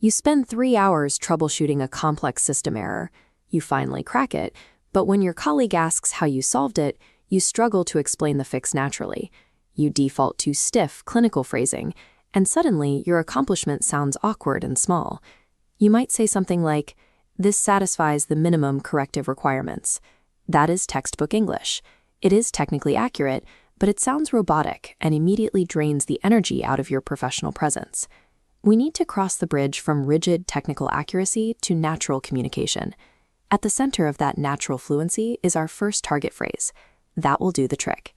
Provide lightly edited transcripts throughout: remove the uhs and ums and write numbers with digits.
You spend 3 hours troubleshooting a complex system error. You finally crack it, but when your colleague asks how you solved it, you struggle to explain the fix naturally. You default to stiff, clinical phrasing, and suddenly your accomplishment sounds awkward and small. You might say something like, "This satisfies the minimum corrective requirements." That is textbook English. It is technically accurate, but it sounds robotic and immediately drains the energy out of your professional presence. We need to cross the bridge from rigid technical accuracy to natural communication. At the center of that natural fluency is our first target phrase. That will do the trick.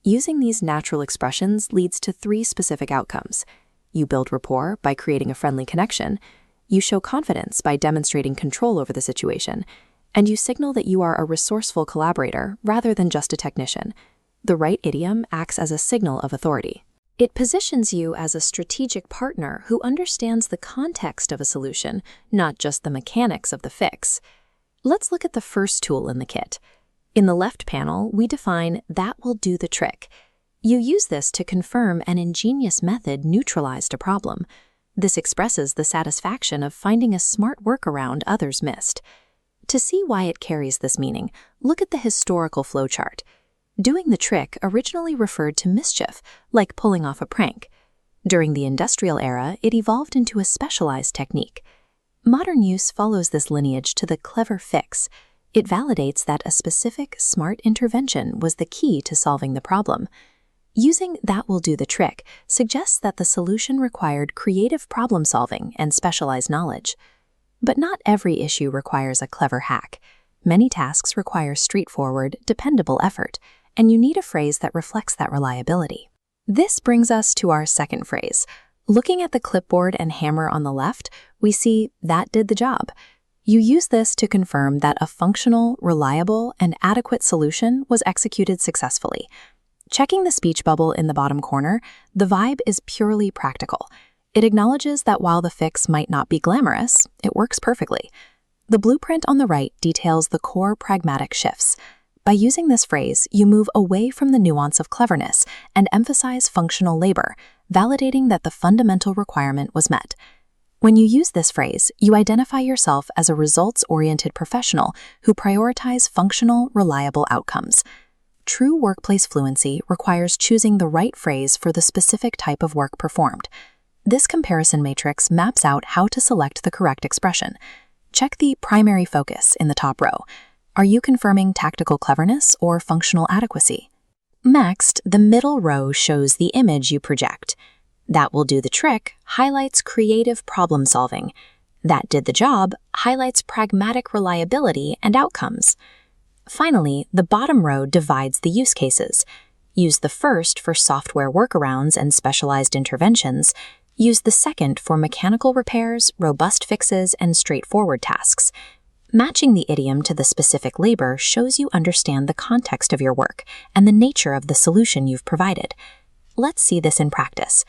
Using these natural expressions leads to 3 specific outcomes. You build rapport by creating a friendly connection. You show confidence by demonstrating control over the situation. And you signal that you are a resourceful collaborator rather than just a technician. The right idiom acts as a signal of authority. It positions you as a strategic partner who understands the context of a solution, not just the mechanics of the fix. Let's look at the first tool in the kit. In the left panel, we define "that will do the trick." You use this to confirm an ingenious method neutralized a problem. This expresses the satisfaction of finding a smart workaround others missed. To see why it carries this meaning, look at the historical flowchart. Doing the trick originally referred to mischief, like pulling off a prank. During the industrial era, it evolved into a specialized technique. Modern use follows this lineage to the clever fix. It validates that a specific, smart intervention was the key to solving the problem. Using "that will do the trick" suggests that the solution required creative problem-solving and specialized knowledge. But not every issue requires a clever hack. Many tasks require straightforward, dependable effort, and you need a phrase that reflects that reliability. This brings us to our second phrase. Looking at the clipboard and hammer on the left, we see "that did the job." You use this to confirm that a functional, reliable, and adequate solution was executed successfully. Checking the speech bubble in the bottom corner, the vibe is purely practical. It acknowledges that while the fix might not be glamorous, it works perfectly. The blueprint on the right details the core pragmatic shifts. By using this phrase, you move away from the nuance of cleverness and emphasize functional labor, validating that the fundamental requirement was met. When you use this phrase, you identify yourself as a results-oriented professional who prioritize functional, reliable outcomes. True workplace fluency requires choosing the right phrase for the specific type of work performed. This comparison matrix maps out how to select the correct expression. Check the primary focus in the top row. Are you confirming tactical cleverness or functional adequacy? Next, the middle row shows the image you project. "That will do the trick" highlights creative problem solving. "That did the job" highlights pragmatic reliability and outcomes. Finally, the bottom row divides the use cases. Use the first for software workarounds and specialized interventions. Use the second for mechanical repairs, robust fixes, and straightforward tasks. Matching the idiom to the specific labor shows you understand the context of your work and the nature of the solution you've provided. Let's see this in practice.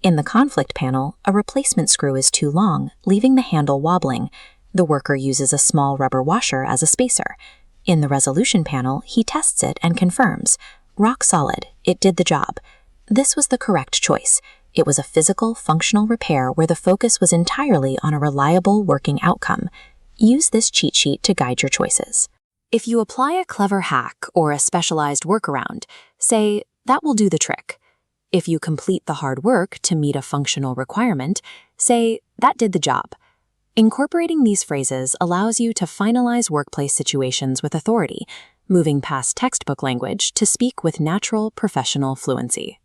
In the conflict panel, a replacement screw is too long, leaving the handle wobbling. The worker uses a small rubber washer as a spacer. In the resolution panel, he tests it and confirms. Rock solid, it did the job. This was the correct choice. It was a physical, functional repair where the focus was entirely on a reliable working outcome. Use this cheat sheet to guide your choices. If you apply a clever hack or a specialized workaround, say, "that will do the trick." If you complete the hard work to meet a functional requirement, say, "that did the job." Incorporating these phrases allows you to finalize workplace situations with authority, moving past textbook language to speak with natural professional fluency.